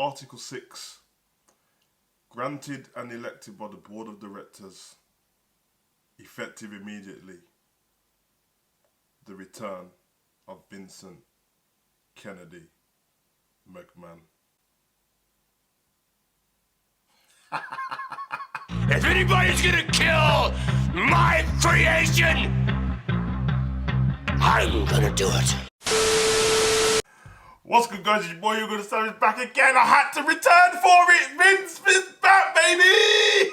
Article 6, granted and elected by the Board of Directors, effective immediately, the return of Vincent Kennedy McMahon. If anybody's gonna kill my creation, I'm gonna do it. What's good, guys? It's your boy Hugo is back again. I had to return for it. Vince is back, baby.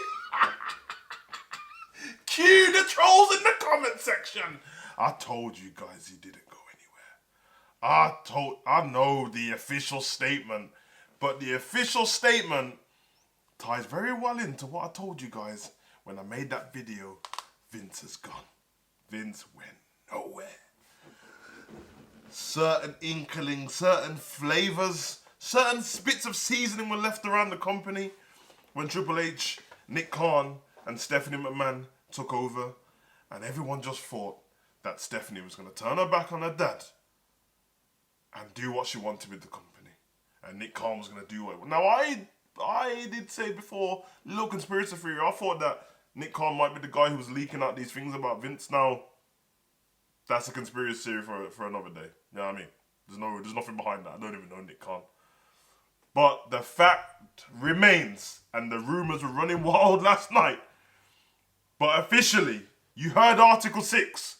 Cue the trolls in the comment section. I told you guys he didn't go anywhere. I know the official statement, but the official statement ties very well into what I told you guys when I made that video. Vince is gone. Vince went nowhere. Certain inklings, certain flavors, certain bits of seasoning were left around the company when Triple H, Nick Khan, and Stephanie McMahon took over, and everyone just thought that Stephanie was going to turn her back on her dad and do what she wanted with the company, and Nick Khan was going to do what. Now I did say before, little conspiracy theory, I thought that Nick Khan might be the guy who was leaking out these things about Vince. Now that's a conspiracy theory for another day. You know what I mean? There's nothing behind that. I don't even know Nick Khan. But the fact remains, and the rumours were running wild last night, but officially, you heard Article 6.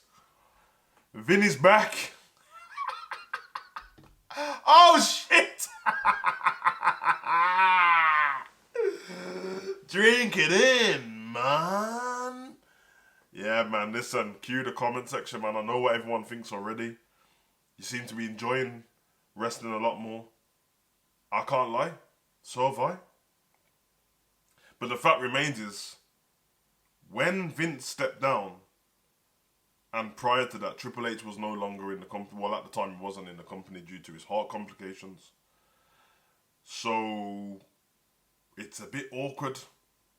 Vin is back. Oh shit! Drink it in, man. Yeah, man, listen, cue the comment section, man. I know what everyone thinks already. You seem to be enjoying wrestling a lot more. I can't lie, so have I. But the fact remains is, when Vince stepped down, and prior to that, Triple H was no longer in the company. Well, at the time, he wasn't in the company due to his heart complications. So it's a bit awkward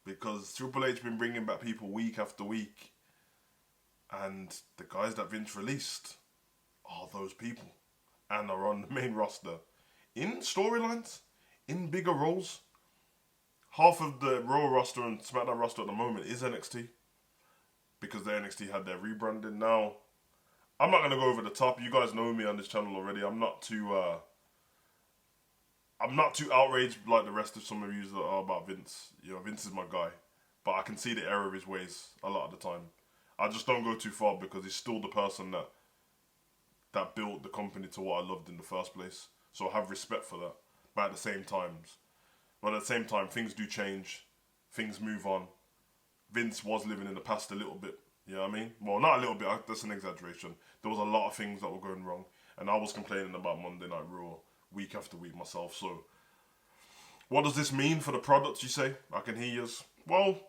because Triple H been bringing back people week after week, and the guys that Vince released are those people and are on the main roster in storylines, in bigger roles. Half of the Raw roster and SmackDown roster at the moment is NXT because the NXT had their rebranding. Now, I'm not going to go over the top. You guys know me on this channel already. I'm not too outraged like the rest of some of you that are about Vince. You know, Vince is my guy, but I can see the error of his ways a lot of the time. I just don't go too far because he's still the person that built the company to what I loved in the first place. So I have respect for that. But at the same time, things do change. Things move on. Vince was living in the past a little bit. You know what I mean? Well, not a little bit. That's an exaggeration. There was a lot of things that were going wrong. And I was complaining about Monday Night Raw week after week myself. So what does this mean for the product, you say? I can hear you. Well,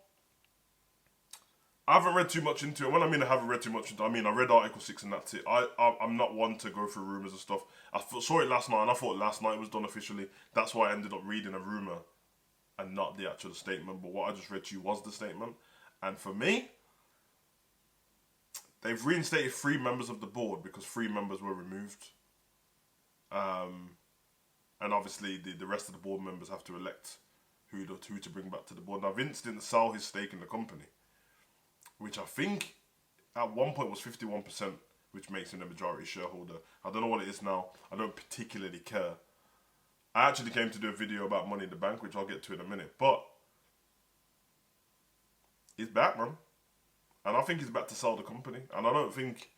I haven't read too much into it. When I mean I haven't read too much into it, I mean I read Article 6 and that's it. I'm not one to go through rumours and stuff. I saw it last night and I thought last night was done officially. That's why I ended up reading a rumour and not the actual statement. But what I just read to you was the statement. And for me, they've reinstated 3 members of the board because 3 members were removed. And obviously the rest of the board members have to elect who to bring back to the board. Now Vince didn't sell his stake in the company, which I think at one point was 51%, which makes him the majority shareholder. I don't know what it is now. I don't particularly care. I actually came to do a video about Money in the Bank, which I'll get to in a minute. But he's back, man. And I think he's back to sell the company. And I don't think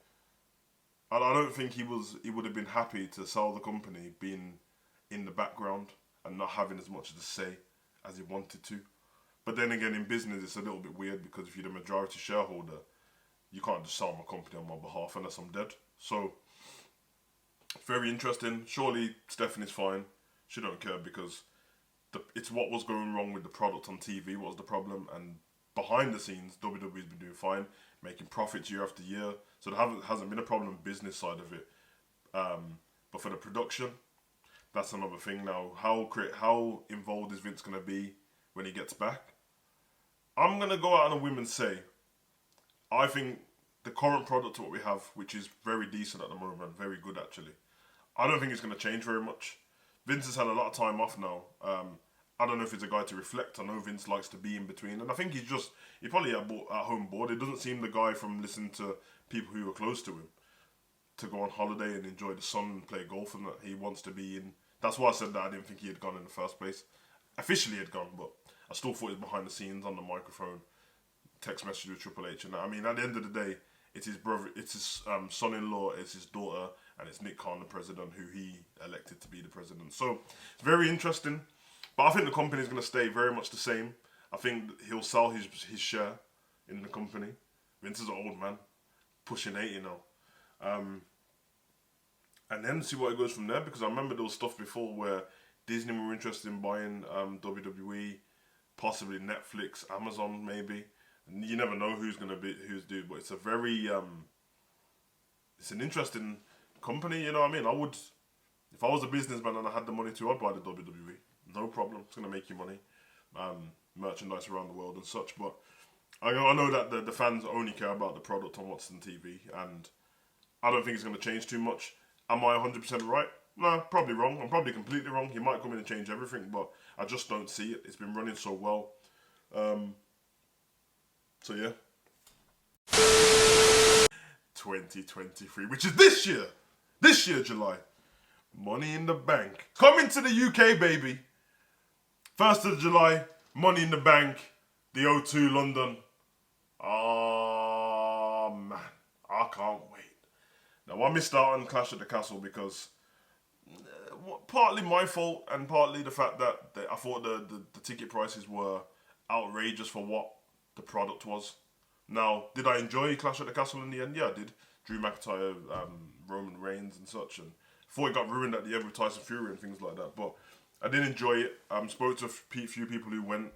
he would have been happy to sell the company being in the background and not having as much to say as he wanted to. But then again, in business, it's a little bit weird because if you're the majority shareholder, you can't just sell my company on my behalf unless I'm dead. So, very interesting. Surely Stephanie's fine. She don't care because it's what was going wrong with the product on TV, what was the problem. And behind the scenes, WWE's been doing fine, making profits year after year. So there hasn't been a problem business side of it. But for the production, that's another thing now. How involved is Vince going to be when he gets back? I'm going to go out on a whim and say, I think the current product what we have, which is very decent at the moment, very good actually, I don't think it's going to change very much. Vince has had a lot of time off now. I don't know if he's a guy to reflect. I know Vince likes to be in between, and I think he probably at home bored. It doesn't seem the guy from listening to people who are close to him to go on holiday and enjoy the sun and play golf, and that he wants to be in. That's why I said that I didn't think he had gone in the first place. Officially, he had gone, but I still thought he was behind the scenes on the microphone, text message with Triple H, and I mean, at the end of the day, it's his brother, it's his son-in-law, it's his daughter, and it's Nick Khan, the president, who he elected to be the president. So it's very interesting. But I think the company is going to stay very much the same. I think he'll sell his share in the company. Vince is an old man, pushing 80 now. And then see what it goes from there, because I remember there was stuff before where Disney were interested in buying WWE, possibly Netflix, Amazon maybe. And you never know who's doing, but it's a very it's an interesting company, you know what I mean? If I was a businessman and I had the money to, I'd buy the WWE. No problem, it's going to make you money. Merchandise around the world and such, but I know that the fans only care about the product on what's on TV, and I don't think it's going to change too much. Am I 100% right? No, probably wrong. I'm probably completely wrong. He might come in and change everything, but I just don't see it. It's been running so well. So yeah. 2023, which is this year, July. Money in the Bank. Coming to the UK, baby. 1st of July, Money in the Bank, the O2 London. Oh man, I can't wait. Now I missed out on Clash at the Castle because partly my fault and partly the fact that I thought the ticket prices were outrageous for what the product was. Now, did I enjoy Clash at the Castle in the end? Yeah, I did. Drew McIntyre, Roman Reigns and such, and before it got ruined at the end with Tyson Fury and things like that. But I did enjoy it. Spoke to a few people who went.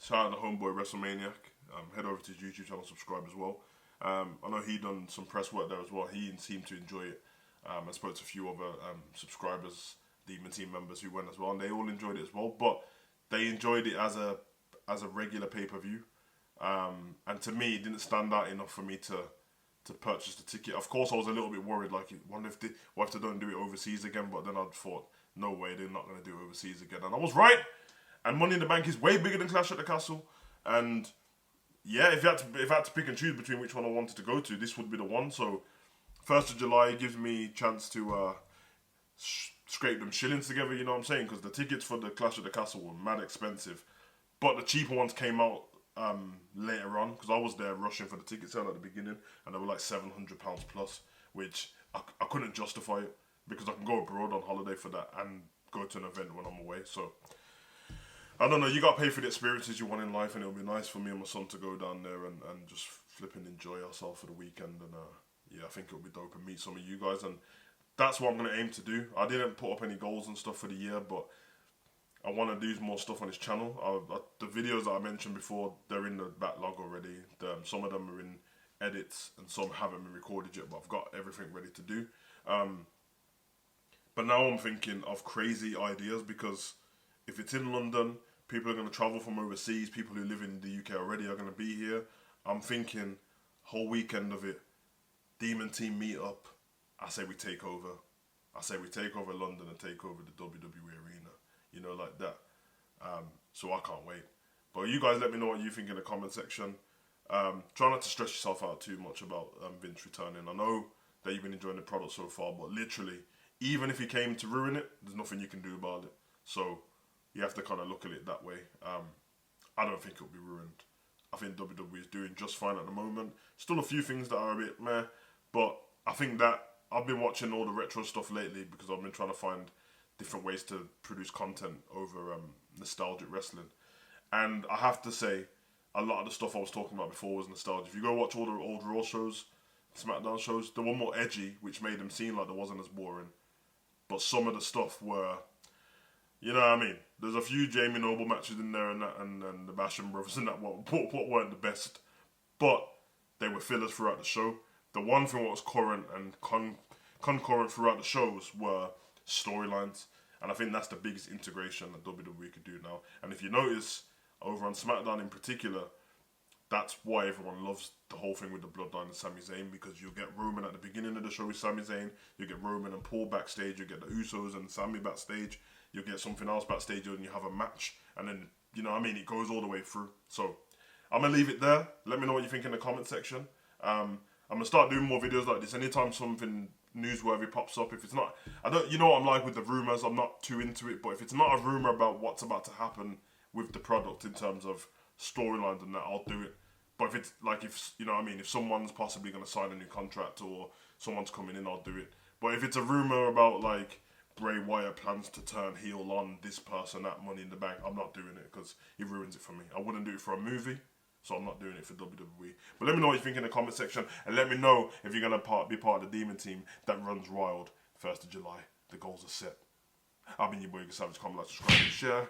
Shout out to Homeboy WrestleManiac. Head over to his YouTube channel, subscribe as well. I know he done some press work there as well. He seemed to enjoy it. I spoke to a few other subscribers, Demon Team members who went as well, and they all enjoyed it as well. But they enjoyed it as a regular pay-per-view. And to me, it didn't stand out enough for me to purchase the ticket. Of course, I was a little bit worried, like, wonder if they don't do it overseas again, but then I thought, no way, they're not going to do it overseas again. And I was right! And Money in the Bank is way bigger than Clash at the Castle. And yeah, if I had to pick and choose between which one I wanted to go to, this would be the one. So 1st of July gives me a chance to scrape them shillings together, you know what I'm saying? Because the tickets for the Clash at the Castle were mad expensive. But the cheaper ones came out later on, because I was there rushing for the ticket sale at the beginning, and they were like £700 plus, which I couldn't justify it, because I can go abroad on holiday for that and go to an event when I'm away. So I don't know, you got to pay for the experiences you want in life, and it'll be nice for me and my son to go down there and just flip and enjoy ourselves for the weekend. And yeah, I think it'll be dope and meet some of you guys, and that's what I'm going to aim to do. I didn't put up any goals and stuff for the year, but I want to do more stuff on his channel. The videos that I mentioned before, they're in the backlog already. Some of them are in edits and some haven't been recorded yet, but I've got everything ready to do. But now I'm thinking of crazy ideas, because if it's in London, people are going to travel from overseas. People who live in the UK already are going to be here. I'm thinking whole weekend of it, Demon Team meet up. I say we take over. I say we take over London and take over the WWE arena. You know, like that. So I can't wait. But you guys let me know what you think in the comment section. Try not to stress yourself out too much about Vince returning. I know that you've been enjoying the product so far, but literally, even if he came to ruin it, there's nothing you can do about it. So you have to kind of look at it that way. I don't think it'll be ruined. I think WWE is doing just fine at the moment. Still a few things that are a bit meh, but I think that I've been watching all the retro stuff lately because I've been trying to find different ways to produce content over nostalgic wrestling. And I have to say, a lot of the stuff I was talking about before was nostalgia. If you go watch all the old Raw shows, SmackDown shows, they were more edgy, which made them seem like they wasn't as boring. But some of the stuff were, you know what I mean? There's a few Jamie Noble matches in there and that, and the Basham Brothers and that what weren't the best. But they were fillers throughout the show. The one thing that was current and concurrent throughout the shows were storylines, and I think that's the biggest integration that WWE could do now. And if you notice, over on SmackDown in particular, that's why everyone loves the whole thing with the Bloodline and Sami Zayn, because you get Roman at the beginning of the show with Sami Zayn, you get Roman and Paul backstage, you get the Usos and Sami backstage, you get something else backstage, and you have a match, and then, you know what I mean, it goes all the way through. So, I'm going to leave it there. Let me know what you think in the comment section. I'm going to start doing more videos like this. Anytime something newsworthy pops up, if it's not, you know what I'm like with the rumours, I'm not too into it, but if it's not a rumour about what's about to happen with the product in terms of storylines and that, I'll do it. But if it's like, if you know what I mean, if someone's possibly going to sign a new contract or someone's coming in, I'll do it. But if it's a rumour about like Bray Wyatt plans to turn heel on this person at Money in the Bank, I'm not doing it because it ruins it for me. I wouldn't do it for a movie, so I'm not doing it for WWE. But let me know what you think in the comment section, and let me know if you're going to be part of the Demon team that runs wild 1st of July. The goals are set. I've been your boy, Savage. Comment, like, subscribe, and share.